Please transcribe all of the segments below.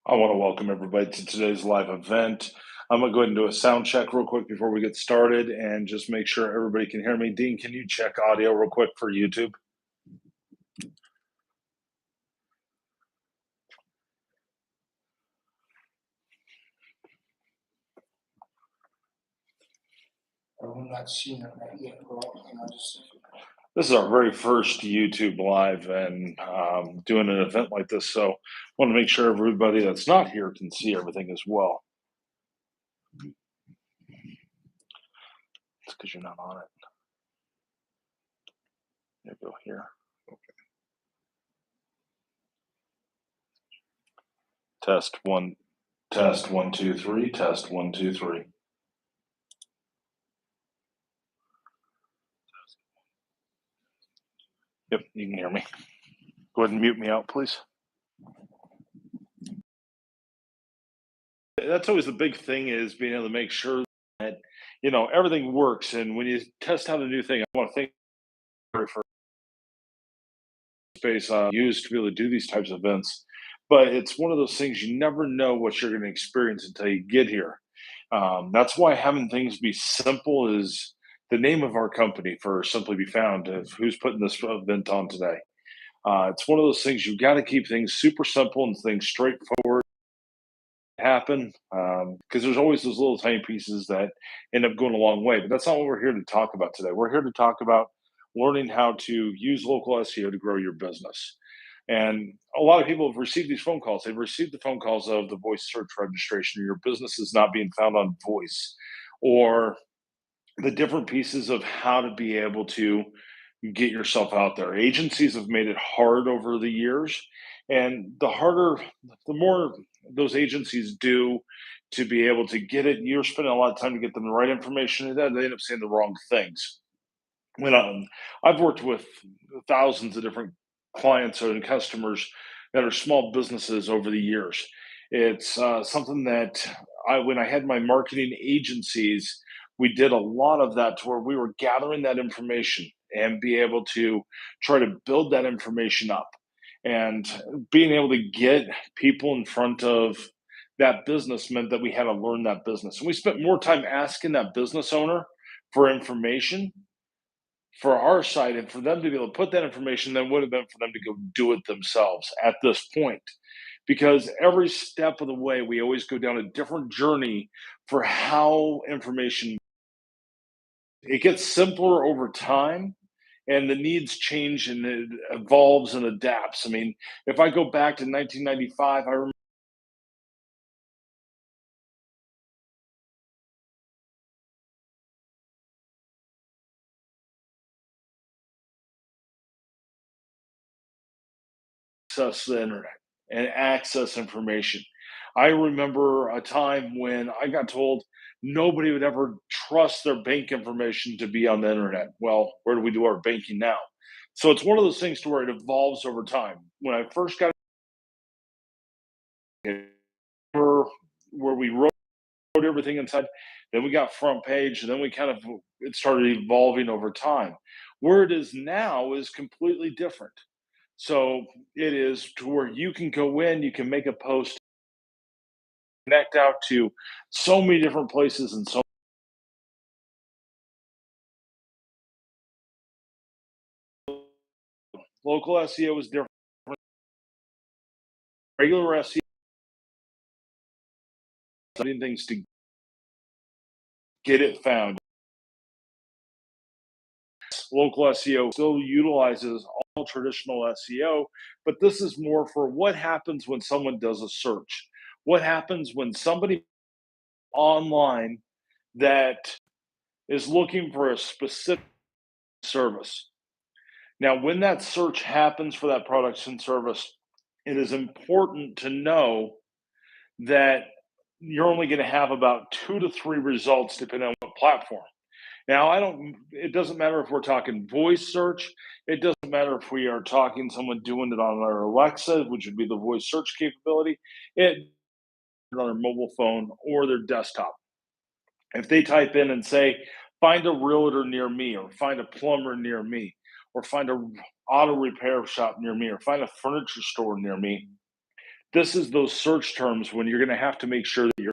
I want to welcome everybody to today's live event. I'm going to go ahead and do a sound check real quick before we get started and just make sure everybody can hear me. Dean, can you check audio real quick for YouTube? I'm not seeing it right yet, bro. This is our very first YouTube live and doing an event like this. So I want to make sure everybody that's not here can see everything as well. It's because you're not on it. Maybe go here. Test one, test 1 2 3, test 1 2 3. Yep, you can hear me. Go ahead and mute me out, please. That's always the big thing, is being able to make sure that everything works. And when you test out a new thing, I want to thank you for space used to be able to do these types of events. But it's one of those things, you never know what you're going to experience until you get here. That's why having things be simple is the name of our company, for Simply Be Found, of who's putting this event on today. It's one of those things, you've got to keep things super simple and things straightforward happen, because there's always those little tiny pieces that end up going a long way. But that's not what we're here to talk about today. We're here to talk about learning how to use local SEO to grow your business. And a lot of people have received these phone calls. They've received the phone calls of the voice search registration, your business is not being found on voice, or the different pieces of how to be able to get yourself out there. Agencies have made it hard over the years, and the more those agencies do to be able to get it, you're spending a lot of time to get them the right information, and then they end up saying the wrong things. When I've worked with thousands of different clients and customers that are small businesses over the years. It's something that when I had my marketing agencies, we did a lot of that, to where we were gathering that information and be able to try to build that information up, and being able to get people in front of that business meant that we had to learn that business. And we spent more time asking that business owner for information for our side, and for them to be able to put that information than would have been for them to go do it themselves at this point. Because every step of the way, we always go down a different journey for how information, it gets simpler over time, and the needs change and it evolves and adapts. I mean, if I go back to 1995, I remember access the internet and access information. I remember a time when I got told nobody would ever trust their bank information to be on the internet. Well, where do we do our banking now? So it's one of those things to where it evolves over time. When I first got it, where we wrote everything inside, then we got front page, and then we kind of, it started evolving over time. Where it is now is completely different. So it is to where you can go in, you can make a post, connect out to so many different places, and so local SEO is different. Regular SEO, doing things to get it found. Local SEO still utilizes all traditional SEO, but this is more for what happens when someone does a search. What happens when somebody online that is looking for a specific service. Now, when that search happens for that product and service, it is important to know that you're only going to have about 2 to 3 results depending on what platform. Now, it doesn't matter if we're talking voice search. It doesn't matter if we are talking someone doing it on their Alexa, which would be the voice search capability, it on their mobile phone or their desktop. If they type in and say, find a realtor near me, or find a plumber near me, or find a auto repair shop near me, or find a furniture store near me, This is those search terms when you're going to have to make sure that you're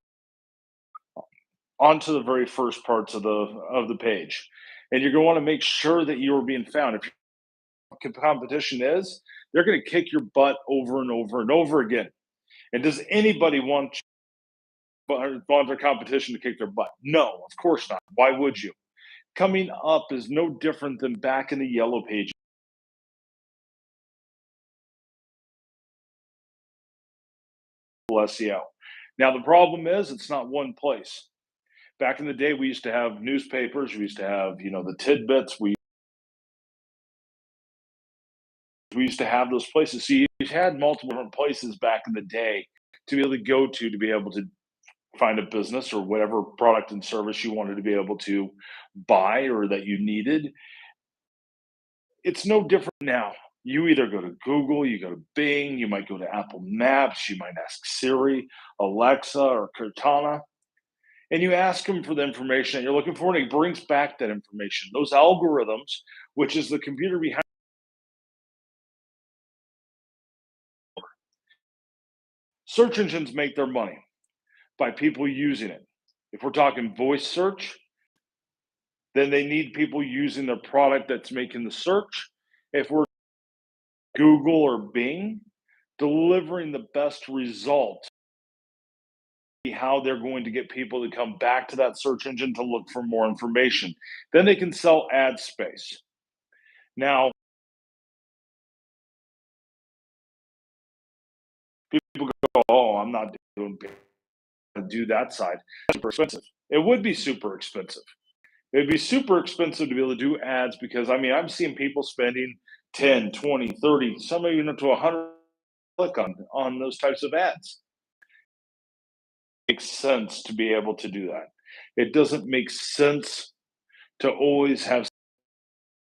onto the very first parts of the page, and you're going to want to make sure that you're being found. If your competition is, they're going to kick your butt over and over and over again. And does anybody want their competition to kick their butt? No, of course not. Why would you? Coming up is no different than back in the yellow page SEO. Now the problem is it's not one place. Back in the day, we used to have newspapers. We used to have, the tidbits. We used to have those places. So you had multiple different places back in the day to be able to go to be able to find a business or whatever product and service you wanted to be able to buy or that you needed. It's no different now. You either go to Google, you go to Bing, you might go to Apple Maps, you might ask Siri, Alexa, or Cortana, and you ask them for the information that you're looking for, and it brings back that information. Those algorithms, which is the computer behind search engines, make their money by people using it. If we're talking voice search, then they need people using the product that's making the search. If we're Google or Bing, delivering the best results, how they're going to get people to come back to that search engine to look for more information. Then they can sell ad space. Now, people go, "Oh, I'm not doing to do that side. That's super expensive." It would be super expensive. It'd be super expensive to be able to do ads because I mean, I'm seeing people spending 10, 20, 30, some even up to 100 click on those types of ads. It makes sense to be able to do that. It doesn't make sense to always have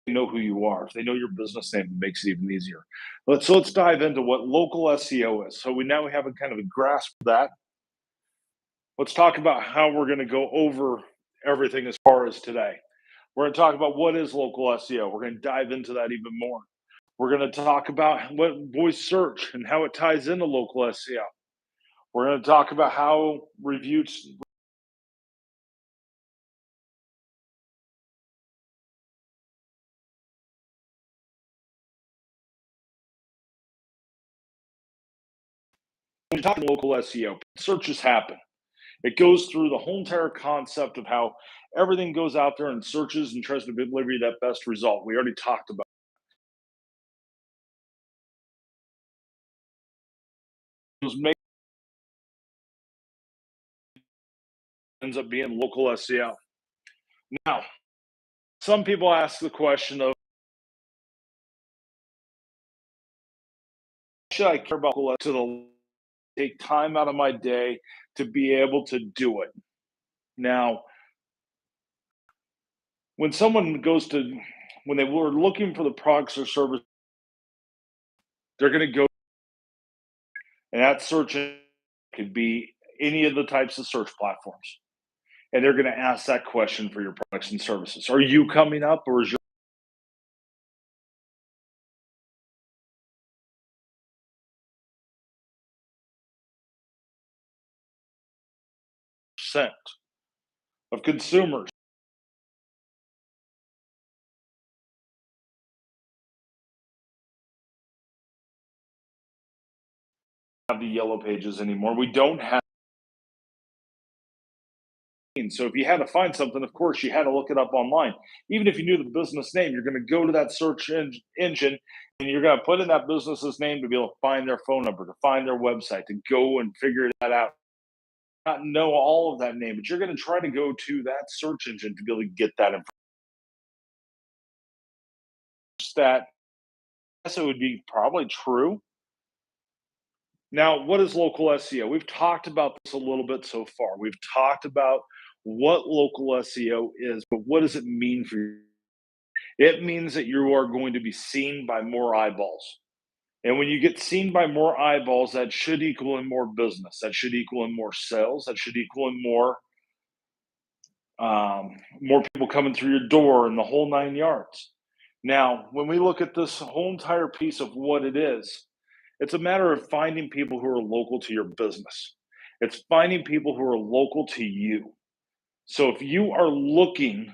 know who you are. If they know your business name, it makes it even easier. Let's dive into what local SEO is. So we have a kind of a grasp of that. Let's talk about how we're going to go over everything as far as today. We're going to talk about what is local SEO. We're going to dive into that even more. We're going to talk about what voice search and how it ties into local SEO. We're going to talk about how reviews when you're talking local SEO, searches happen. It goes through the whole entire concept of how everything goes out there and searches and tries to deliver you that best result. We already talked about those ends up being local SEO. Now, some people ask the question of should I care about to take time out of my day to be able to do it? Now, when someone goes to when they were looking for the products or service, they're going to go and that search could be any of the types of search platforms. And they're going to ask that question for your products and services. Are you coming up or is your percent of consumers have the yellow pages anymore? We don't have. So if you had to find something, of course, you had to look it up online. Even if you knew the business name, you're going to go to that engine and you're going to put in that business's name to be able to find their phone number, to find their website, to go and figure that out. Not know all of that name, but you're going to try to go to that search engine to be able to get that information. That I guess it would be probably true. Now, what is local SEO? We've talked about this a little bit so far. We've talked about what local SEO is, but what does it mean for you? It means that you are going to be seen by more eyeballs. And when you get seen by more eyeballs, that should equal in more business. That should equal in more sales. That should equal in more people coming through your door and the whole 9 yards. Now, when we look at this whole entire piece of what it is, It's a matter of finding people who are local to your business. It's finding people who are local to you. So if you are looking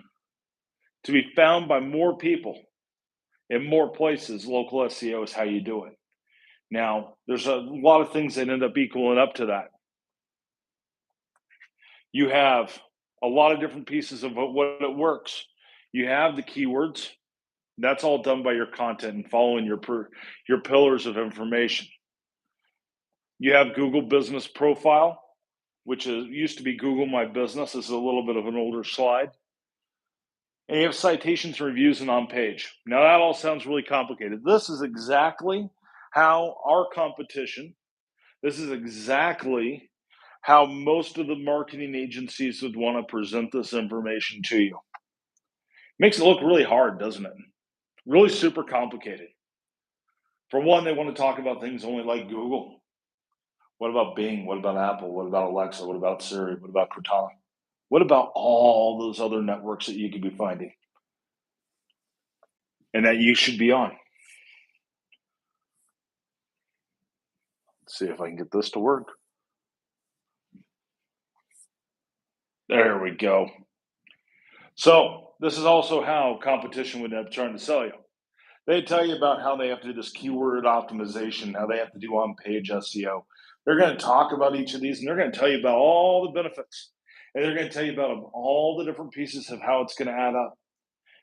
to be found by more people in more places, local SEO is how you do it. Now, there's a lot of things that end up equaling up to that. You have a lot of different pieces of what it works. You have the keywords. That's all done by your content and following your pillars of information. You have Google Business Profile, which used to be Google My Business. This is a little bit of an older slide. And you have citations, reviews, and on page. Now, that all sounds really complicated. This is exactly how our competition, this is exactly how most of the marketing agencies would want to present this information to you. Makes it look really hard, doesn't it? Really super complicated. For one, they want to talk about things only like Google. What about Bing? What about Apple? What about Alexa? What about Siri? What about Cortana? What about all those other networks that you could be finding and that you should be on? Let's see if I can get this to work. There we go. So this is also how competition would end up trying to sell you. They tell you about how they have to do this keyword optimization, how they have to do on-page SEO. They're going to talk about each of these, and they're going to tell you about all the benefits, and they're going to tell you about all the different pieces of how it's going to add up.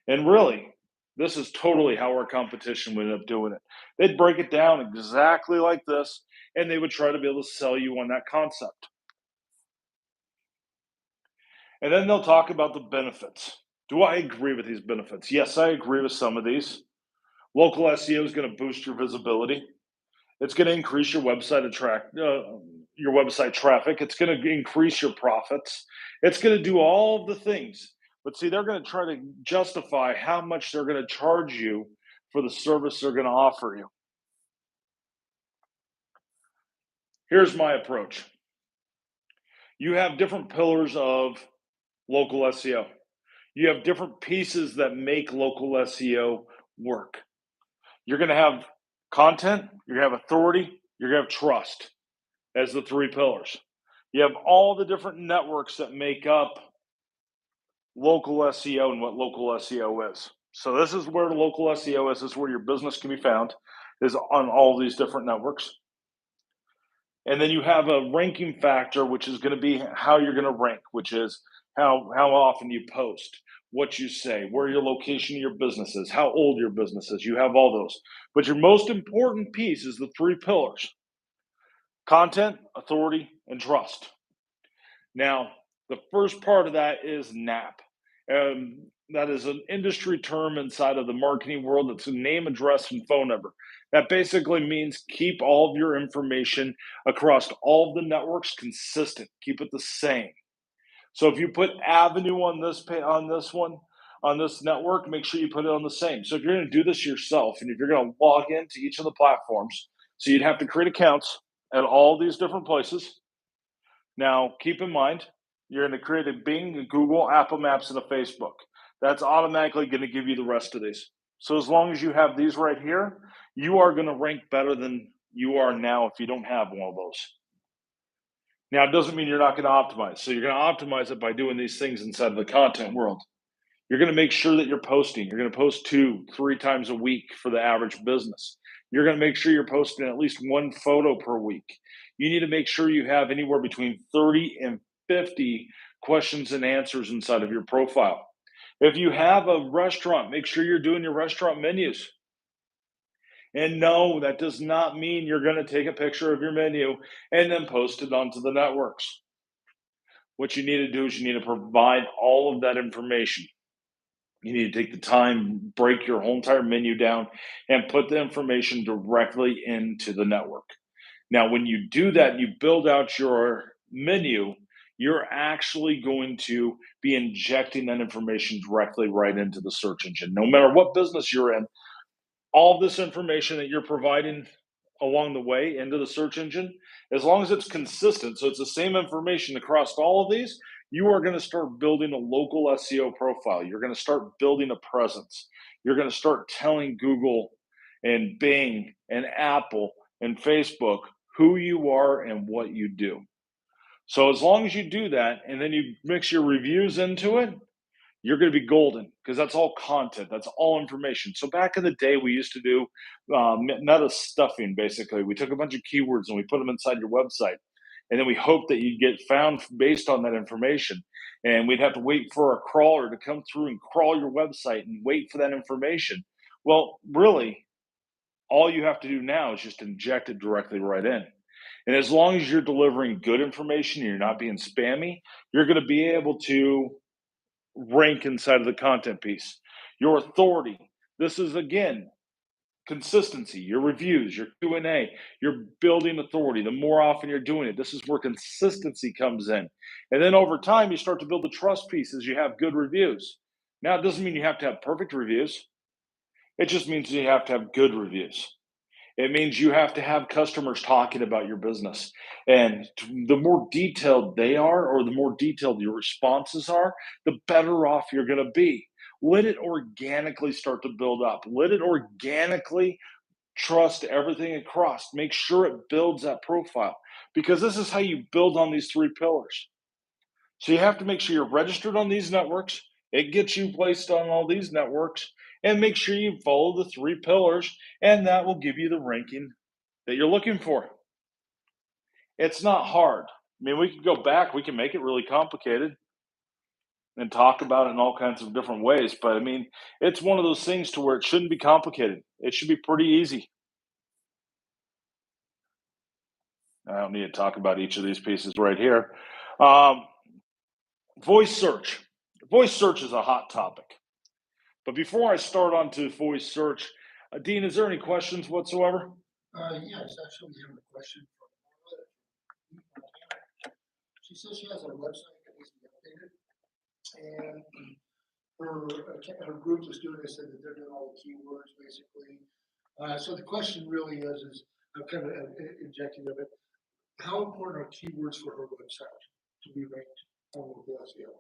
And really, this is totally how our competition would end up doing it. They'd break it down exactly like this, and they would try to be able to sell you on that concept. And then they'll talk about the benefits. Do I agree with these benefits? Yes, I agree with some of these. Local SEO is going to boost your visibility. It's going to increase your website traffic. It's going to increase your profits. It's going to do all of the things. But see, they're going to try to justify how much they're going to charge you for the service they're going to offer you. Here's my approach. You have different pillars of local SEO. You have different pieces that make local SEO work. You're going to have content, you're going to have authority, you're going to have trust as the three pillars. You have all the different networks that make up local SEO and what local SEO is. So this is where local SEO is. This is where your business can be found, is on all these different networks. And then you have a ranking factor, which is going to be how you're going to rank, which is how often you post, what you say, where your location of your business is, how old your business is. You have all those. But your most important piece is the three pillars: content, authority, and trust. Now, the first part of that is NAP. That is an industry term inside of the marketing world. It's a name, address, and phone number. That basically means keep all of your information across all of the networks consistent. Keep it the same. So if you put Avenue on this network, make sure you put it on the same. So if you're going to do this yourself, and if you're going to log into each of the platforms, so you'd have to create accounts at all these different places. Now, keep in mind, you're going to create a Bing, a Google, Apple Maps, and a Facebook. That's automatically going to give you the rest of these. So as long as you have these right here, you are going to rank better than you are now if you don't have one of those. Now, it doesn't mean you're not going to optimize. So you're going to optimize it by doing these things inside of the content world. You're going to make sure that you're posting. You're going to post 2-3 times a week for the average business. You're going to make sure you're posting at least one photo per week. You need to make sure you have anywhere between 30 and 50 questions and answers inside of your profile. If you have a restaurant, make sure you're doing your restaurant menus. And no, that does not mean you're going to take a picture of your menu and then post it onto the networks. What you need to do is you need to provide all of that information. You need to take the time, break your whole entire menu down, and put the information directly into the network. Now, when you do that, you build out your menu, you're actually going to be injecting that information directly right into the search engine. No matter what business you're in, all this information that you're providing along the way into the search engine, as long as it's consistent, so it's the same information across all of these, you are going to start building a local SEO profile. You're going to start building a presence. You're going to start telling Google and Bing and Apple and Facebook who you are and what you do. So as long as you do that and then you mix your reviews into it, you're going to be golden because that's all content. That's all information. So back in the day, we used to do meta stuffing. Basically, we took a bunch of keywords and we put them inside your website, and then we hoped that you'd get found based on that information. And we'd have to wait for a crawler to come through and crawl your website and wait for that information. Well, really, all you have to do now is just inject it directly right in. And as long as you're delivering good information, and you're not being spammy, you're going to be able to rank inside of the content piece. Your authority. This is again consistency. Your reviews, your Q&A. You're building authority. The more often you're doing it, this is where consistency comes in. And then over time, you start to build the trust piece as you have good reviews. Now, it doesn't mean you have to have perfect reviews. It just means you have to have good reviews. It means you have to have customers talking about your business. And the more detailed they are, or the more detailed your responses are, the better off you're going to be. Let it organically start to build up. Let it organically trust everything across. Make sure it builds that profile because this is how you build on these three pillars. So you have to make sure you're registered on these networks. It gets you placed on all these networks and make sure you follow the three pillars, and that will give you the ranking that you're looking for. It's not hard. I mean, we could go back, we can make it really complicated and talk about it in all kinds of different ways. But I mean, it's one of those things to where it shouldn't be complicated. It should be pretty easy. I don't need to talk about each of these pieces right here. Um, voice search. Voice search is a hot topic. But before I start on to voice search, Dean, is there any questions whatsoever? Yes, actually, we have a question from Montana. She says she has a website that needs to be updated, and her group is doing this, and that they're doing all the keywords basically. So the question really is I'm kind of injecting of it. How important are keywords for her website to be ranked on Google SEO?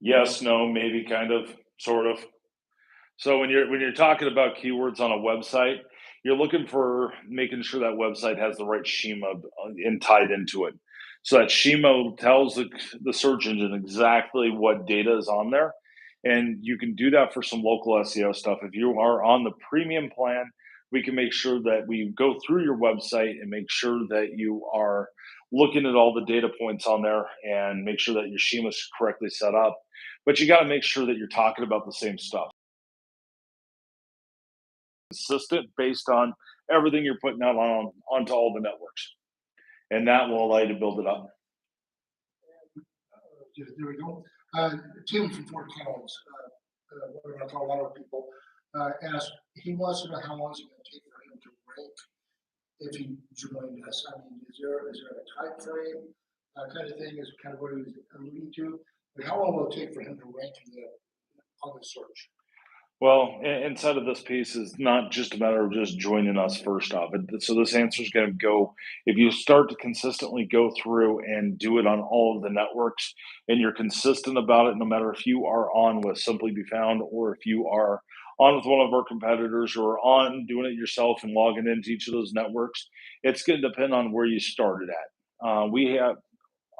Yes, no, maybe, kind of, sort of. So when you're talking about keywords on a website, you're looking for making sure that website has the right schema tied into it. So that schema tells the search engine exactly what data is on there. And you can do that for some local SEO stuff. If you are on the premium plan, we can make sure that we go through your website and make sure that you are looking at all the data points on there and make sure that your schema is correctly set up. But you got to make sure that you're talking about the same stuff consistent based on everything you're putting out onto all the networks, and that will allow you to build it up. There we go. Tim from Fort Collins, one of our Colorado people, asked, he wants to know how long it's going to take for him to rank if he joined us. I mean, is there a time frame kind of thing is kind of what he was alluding to? But how long will it take for him to rank on the search? Well, inside of this piece is not just a matter of just joining us first off. So this answer is going to go if you start to consistently go through and do it on all of the networks, and you're consistent about it. No matter if you are on with Simply Be Found or if you are on with one of our competitors or on doing it yourself and logging into each of those networks, it's going to depend on where you started at.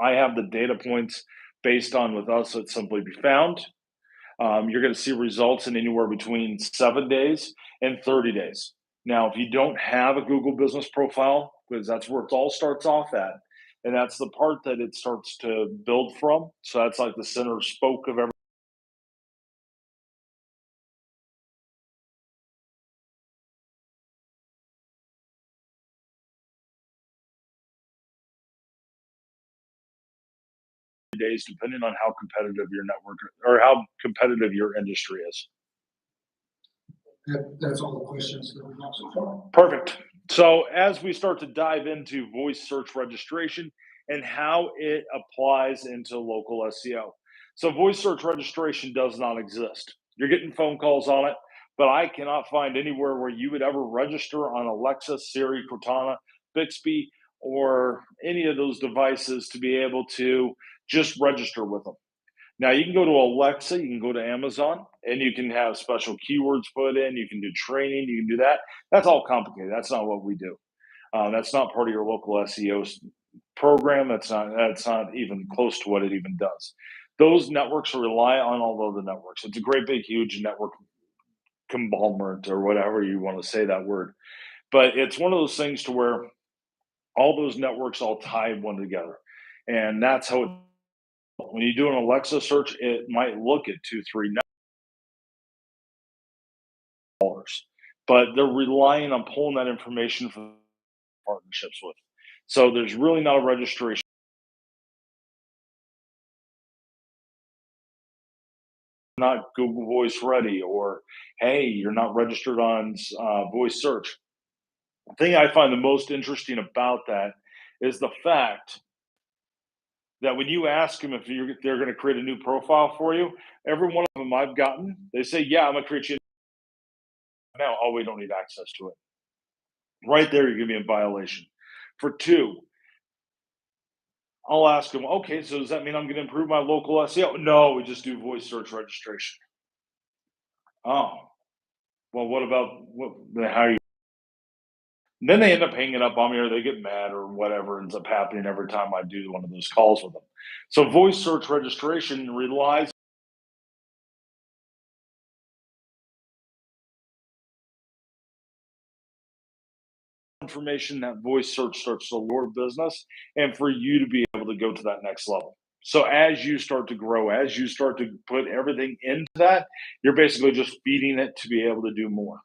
I have the data points based on with us at Simply Be Found. You're going to see results in anywhere between 7 days and 30 days. Now, if you don't have a Google business profile, because that's where it all starts off at, and that's the part that it starts to build from. So that's like the center spoke of every days, depending on how competitive your network or how competitive your industry is. That's all the questions that we have so far. Perfect. So as we start to dive into voice search registration and how it applies into local SEO. So voice search registration does not exist. You're getting phone calls on it, but I cannot find anywhere where you would ever register on Alexa, Siri, Cortana, Bixby, or any of those devices to be able to just register with them. Now you can go to Alexa, you can go to Amazon, and you can have special keywords put in. You can do training. You can do that. That's all complicated. That's not what we do. That's not part of your local SEO program. That's not even close to what it even does. Those networks rely on all other networks. It's a great big huge network conglomerate or whatever you want to say that word. But it's one of those things to where all those networks all tie one together. And that's how it, when you do an Alexa search, it might look at two, three dollars, but they're relying on pulling that information from partnerships with. So there's really not a registration, not Google Voice ready, or hey, you're not registered on voice search. The thing I find the most interesting about that is the fact that when you ask them if they're going to create a new profile for you, every one of them I've gotten, they say, "Yeah, I'm going to create you now." Oh, we don't need access to it. Right there, you're going to be in violation. For two, I'll ask them, "Okay, so does that mean I'm going to improve my local SEO?" No, we just do voice search registration. Oh, well, what about how you? Then they end up hanging up on me, or they get mad, or whatever ends up happening every time I do one of those calls with them. So, voice search registration relies information that voice search starts to your business and for you to be able to go to that next level. So as you start to grow, as you start to put everything into that, you're basically just feeding it to be able to do more.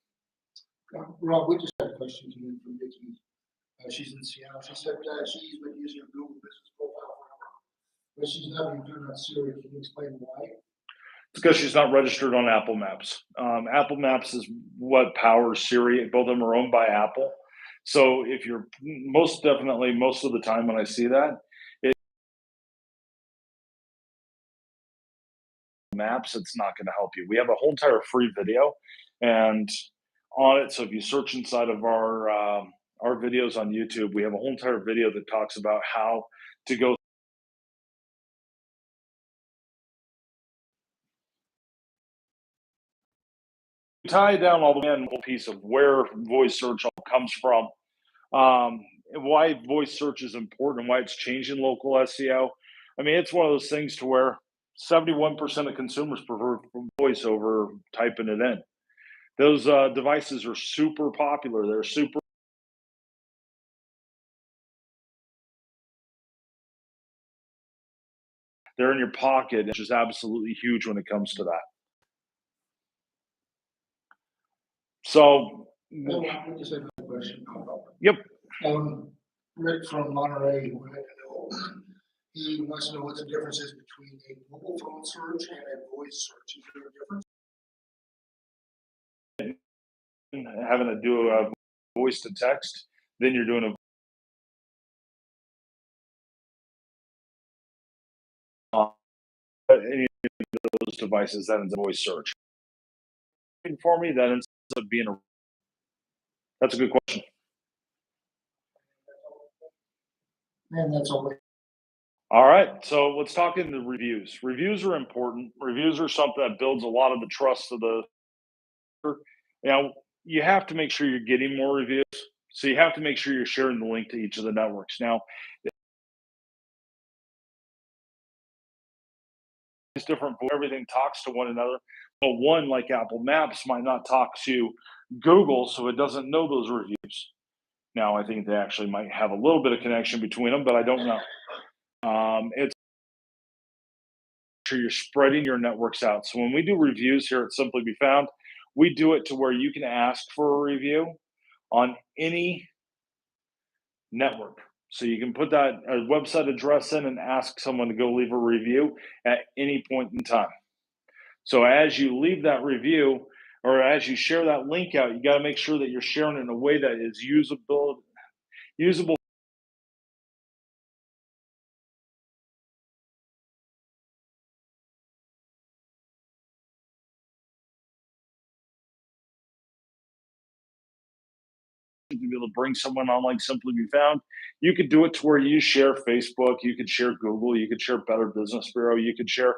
Rob, we just had a question to you from Vicky. She's in Seattle. She said she's been using a Google Business Profile forever, but she's having to turn on Siri. Can you explain why? It's because she's not registered on Apple Maps. Apple Maps is what powers Siri. Both of them are owned by Apple. So if you're most definitely, most of the time when I see that, maps, it's not going to help you. We have a whole entire free video, and on it. So if you search inside of our videos on YouTube, we have a whole entire video that talks about how to go tie down all the whole piece of where voice search all comes from, and why voice search is important, and why it's changing local SEO. I mean, it's one of those things to where 71% of consumers prefer voice over typing it in. Those devices are super popular. They're super. They're in your pocket, which is absolutely huge when it comes to that. So, We just had another question. yep. Rick from Monterey wanted to know. He wants to know what the difference is between a mobile phone search and a voice search. Is there a difference? Having to do a voice to text, then you're doing any of those devices that ends up voice search. For me, that ends up being a. That's a good question. And that's all. All right, so let's talk into reviews. Reviews are important. Reviews are something that builds a lot of the trust of the. Now, you have to make sure you're getting more reviews. So you have to make sure you're sharing the link to each of the networks. Now, it's different. Everything talks to one another, but one like Apple Maps might not talk to Google, so it doesn't know those reviews. Now, I think they actually might have a little bit of connection between them, but I don't know. It's sure you're spreading your networks out. So when we do reviews here at Simply Be Found, we do it to where you can ask for a review on any network. So you can put that website address in and ask someone to go leave a review at any point in time. So as you leave that review or as you share that link out, you got to make sure that you're sharing it in a way that is usable. to be able to bring someone on like Simply Be Found, you could do it to where you share Facebook, you could share Google, you could share Better Business Bureau, you could share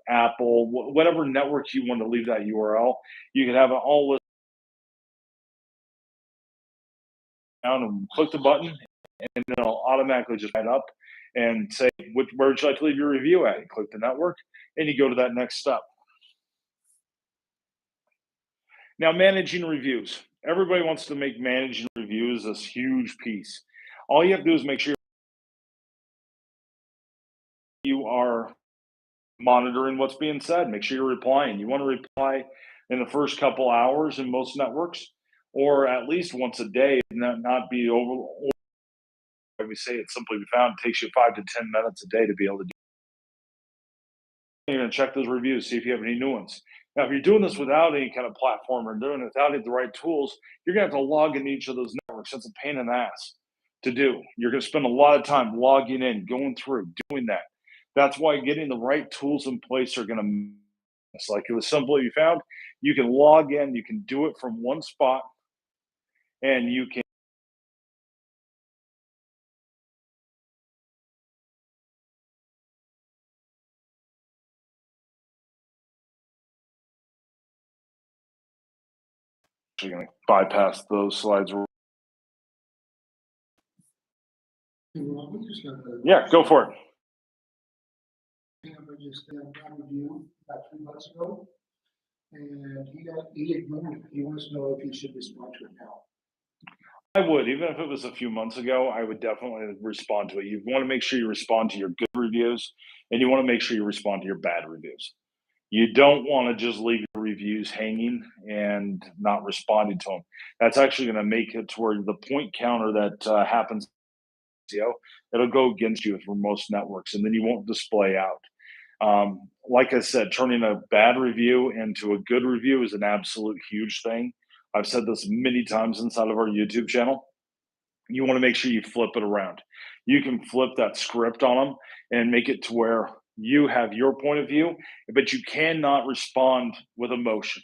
Apple, whatever network you want to leave that URL. You could have it all listed down and click the button, and it'll automatically just light up and say, where would you like to leave your review at? You click the network and you go to that next step. Now, managing reviews. Everybody wants to make managing reviews this huge piece. All you have to do is make sure you are monitoring what's being said. Make sure you're replying. You want to reply in the first couple hours in most networks, or at least once a day, not be over. Like we say, it's Simply Be Found. It takes you 5 to 10 minutes a day to be able to do. You're going to check those reviews, see if you have any new ones. Now, if you're doing this without any kind of platform or doing it without the right tools, you're going to have to log into each of those networks. That's a pain in the ass to do. You're going to spend a lot of time logging in, going through, doing that. That's why getting the right tools in place are going to. It's like it was Simply Be Found. You can log in, you can do it from one spot, and you can. Actually, going to bypass those slides. Yeah, go for it. I just had a review about 3 months ago, and he ignored it. He wants to know if he should respond to it now. I would, even if it was a few months ago, I would definitely respond to it. You want to make sure you respond to your good reviews, and you want to make sure you respond to your bad reviews. You don't want to just leave your reviews hanging and not responding to them. That's actually going to make it to where the point counter that happens, it'll go against you for most networks, and then you won't display out. Like I said, turning a bad review into a good review is an absolute huge thing. I've said this many times inside of our YouTube channel. You want to make sure you flip it around. You can flip that script on them and make it to where you have your point of view, but you cannot respond with emotion.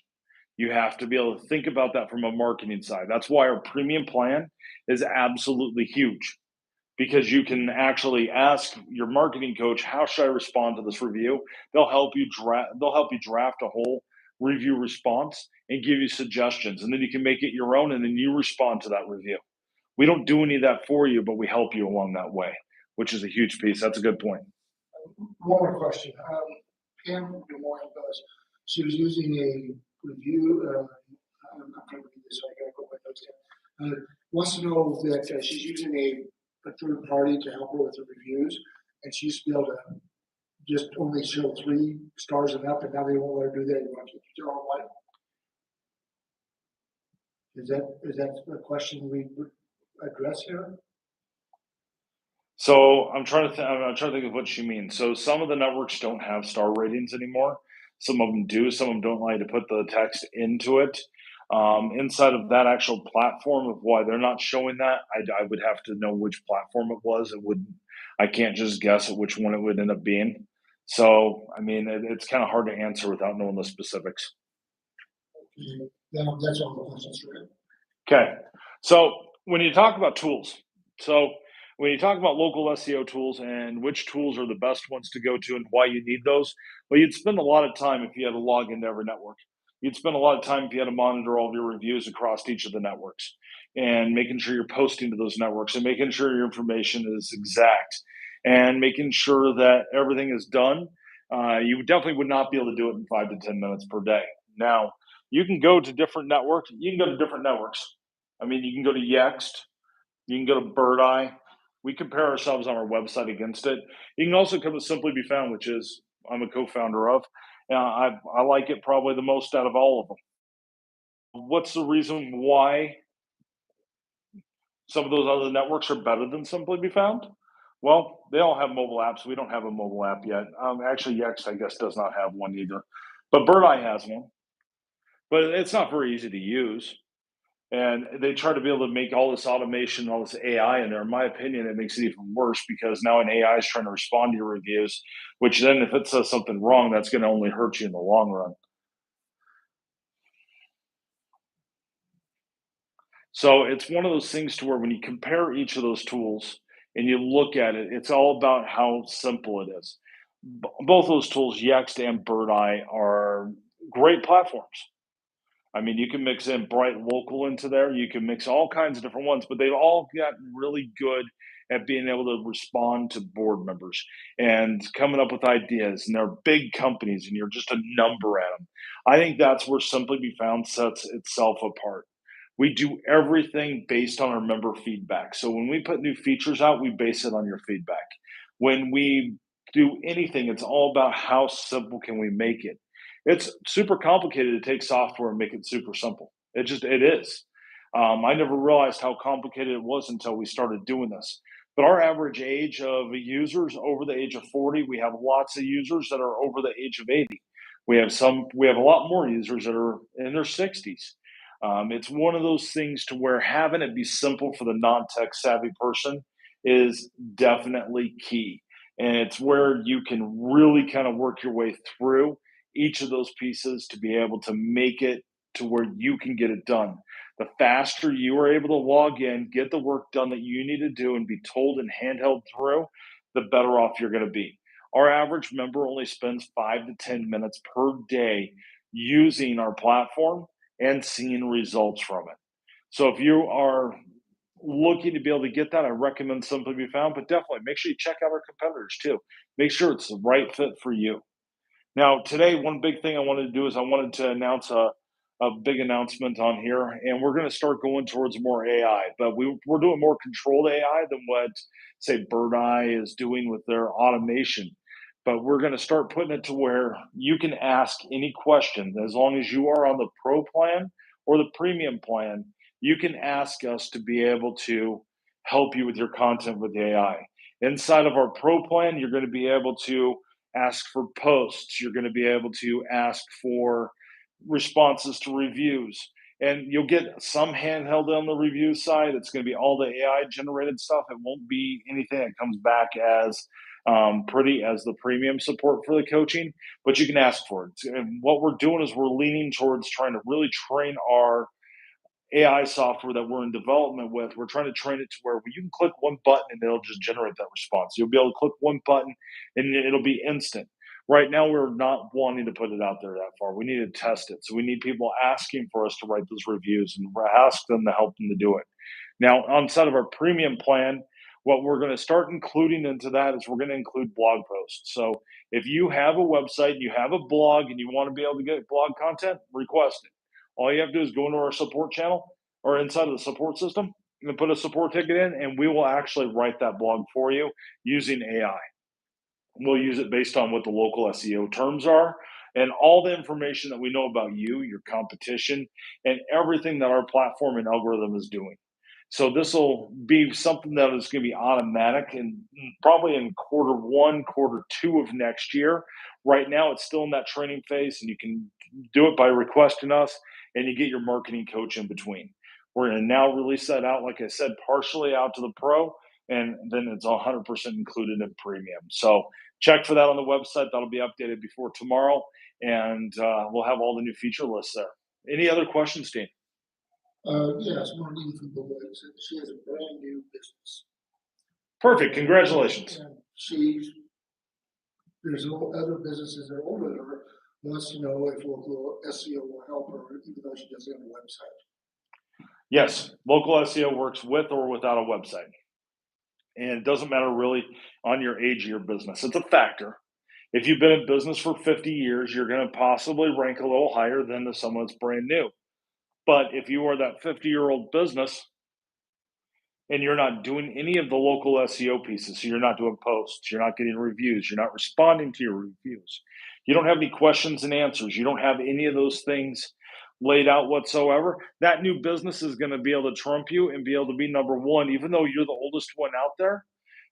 You have to be able to think about that from a marketing side. That's why our premium plan is absolutely huge, because you can actually ask your marketing coach, how should I respond to this review? They'll help you draft a whole review response and give you suggestions, and then you can make it your own, and then you respond to that review. We don't do any of that for you, but we help you along that way, which is a huge piece. That's a good point. One more question. Pam Des Moines does. She was using a review. I'm not going to read this, so I got to go my notes down. Wants to know that she's using a third party to help her with the reviews, and she used to be able to just only show 3 stars and up, and now they won't let her do that. You want to keep your own life? Is that a question we would address here? So I'm trying to think of what she means. So some of the networks don't have star ratings anymore. Some of them do. Some of them don't like to put the text into it. Inside of that actual platform of why they're not showing that, I would have to know which platform it was. I can't just guess at which one it would end up being. So I mean, it's kind of hard to answer without knowing the specifics. That's all the questions for him. Okay. So when you talk about tools, when you talk about local SEO tools and which tools are the best ones to go to and why you need those, well, you'd spend a lot of time if you had to log into every network. You'd spend a lot of time if you had to monitor all of your reviews across each of the networks and making sure you're posting to those networks and making sure your information is exact and making sure that everything is done. You definitely would not be able to do it in 5 to 10 minutes per day. Now, you can go to different networks. You can go to different networks. I mean, you can go to Yext. You can go to Birdeye. We compare ourselves on our website against it. You can also come to Simply Be Found, which is I'm a co-founder of. I like it probably the most out of all of them. What's the reason why some of those other networks are better than Simply Be Found? Well, they all have mobile apps. We don't have a mobile app yet. Actually, Yext, I guess, does not have one either. But Birdeye has one. But it's not very easy to use. And they try to be able to make all this automation, all this AI in there. In my opinion, it makes it even worse because now an AI is trying to respond to your reviews, which then if it says something wrong, that's going to only hurt you in the long run. So it's one of those things to where when you compare each of those tools and you look at it, it's all about how simple it is. Both those tools, Yext and Bird Eye, are great platforms. I mean, you can mix in Bright Local into there. You can mix all kinds of different ones, but they've all gotten really good at being able to respond to board members and coming up with ideas. And they're big companies, and you're just a number at them. I think that's where Simply Be Found sets itself apart. We do everything based on our member feedback. So when we put new features out, we base it on your feedback. When we do anything, it's all about how simple can we make it. It's super complicated to take software and make it super simple. It is. I never realized how complicated it was until we started doing this. But our average age of users over the age of 40, we have lots of users that are over the age of 80. We have a lot more users that are in their 60s. It's one of those things to where having it be simple for the non-tech savvy person is definitely key. And it's where you can really kind of work your way through each of those pieces to be able to make it to where you can get it done. The faster you are able to log in, get the work done that you need to do, and be told and handheld through, the better off you're going to be. Our average member only spends 5 to 10 minutes per day using our platform and seeing results from it. So if you are looking to be able to get that, I recommend Simply Be Found, but definitely make sure you check out our competitors too. Make sure it's the right fit for you. Now, today, one big thing I wanted to do is I wanted to announce a big announcement on here, and we're going to start going towards more AI. But we're doing more controlled AI than what, say, Bird Eye is doing with their automation. But we're going to start putting it to where you can ask any question as long as you are on the pro plan or the premium plan. You can ask us to be able to help you with your content with AI. Inside of our pro plan, you're going to be able to ask for posts. You're going to be able to ask for responses to reviews. And you'll get some handheld on the review side. It's going to be all the AI generated stuff. It won't be anything that comes back as pretty as the premium support for the coaching, but you can ask for it. And what we're doing is we're leaning towards trying to really train our AI software that we're in development with. We're trying to train it to where you can click one button and it'll just generate that response. You'll be able to click one button and it'll be instant. Right now, we're not wanting to put it out there that far. We need to test it. So we need people asking for us to write those reviews and ask them to help them to do it. Now, on side of our premium plan, what we're going to start including into that is we're going to include blog posts. So if you have a website, you have a blog, and you want to be able to get blog content, request it. All you have to do is go into our support channel or inside of the support system and put a support ticket in, and we will actually write that blog for you using AI. We'll use it based on what the local SEO terms are and all the information that we know about you, your competition, and everything that our platform and algorithm is doing. So this will be something that is going to be automatic and probably in quarter 1, quarter 2 of next year. Right now, it's still in that training phase, and you can do it by requesting us, and you get your marketing coach in between. We're going to now release that out, like I said, partially out to the pro, and then it's 100% included in premium. So check for that on the website. That'll be updated before tomorrow, and we'll have all the new feature lists there. Any other questions, Dean? Yes, Marlene from Beloit said she has a brand new business. Perfect. Congratulations. And there's other businesses that are older than her, wants to know if local SEO will help her, even though she doesn't have a website. Yes, local SEO works with or without a website. And it doesn't matter really on your age of your business. It's a factor. If you've been in business for 50 years, you're going to possibly rank a little higher than someone that's brand new. But if you are that 50-year-old business and you're not doing any of the local SEO pieces, so you're not doing posts, you're not getting reviews, you're not responding to your reviews, you don't have any questions and answers, you don't have any of those things laid out whatsoever, that new business is going to be able to trump you and be able to be number one, even though you're the oldest one out there.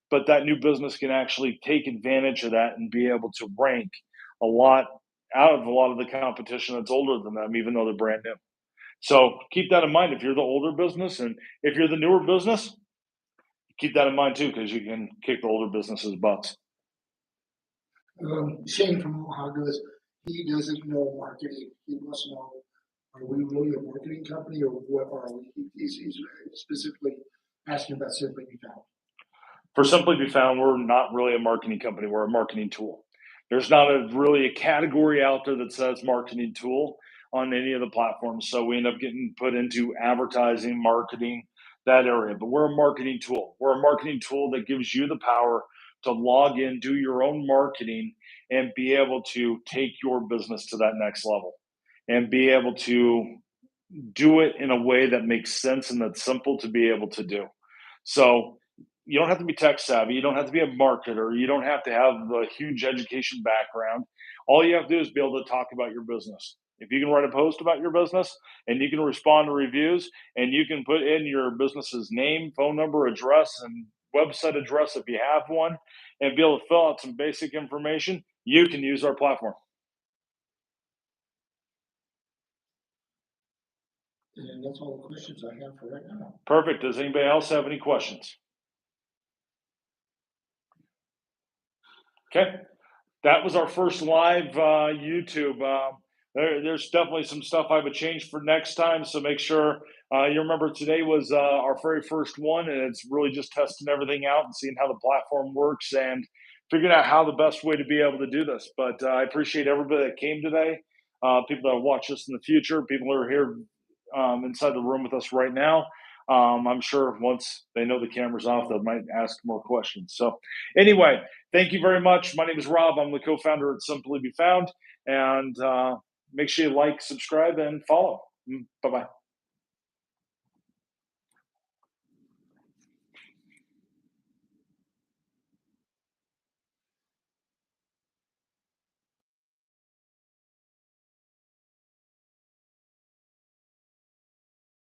But that new business can actually take advantage of that and be able to rank a lot out of a lot of the competition that's older than them, even though they're brand new. So keep that in mind if you're the older business, and if you're the newer business, keep that in mind too, because you can kick the older businesses' butts. Shane from Omaha goes, he doesn't know marketing. He wants to know Are we really a marketing company, or what are we? He's specifically asking about Simply Be Found. For Simply Be Found, we're not really a marketing company. We're a marketing tool. There's not really a category out there that says marketing tool on any of the platforms. So we end up getting put into advertising, marketing, that area. But we're a marketing tool. We're a marketing tool that gives you the power to log in, do your own marketing, and be able to take your business to that next level and be able to do it in a way that makes sense and that's simple to be able to do. So you don't have to be tech savvy. You don't have to be a marketer. You don't have to have a huge education background. All you have to do is be able to talk about your business. If you can write a post about your business and you can respond to reviews and you can put in your business's name, phone number, address, and website address if you have one, and be able to fill out some basic information, you can use our platform. And that's all the questions I have for right now. Perfect. Does anybody else have any questions? Okay. That was our first live YouTube. There's definitely some stuff I would change for next time. So make sure you remember today was our very first one, and it's really just testing everything out and seeing how the platform works and figuring out how the best way to be able to do this. But I appreciate everybody that came today, people that will watch us in the future, people who are here inside the room with us right now. I'm sure once they know the camera's off, they might ask more questions. So, anyway, thank you very much. My name is Rob. I'm the co founder at Simply Be Found. And make sure you like, subscribe, and follow. Bye bye.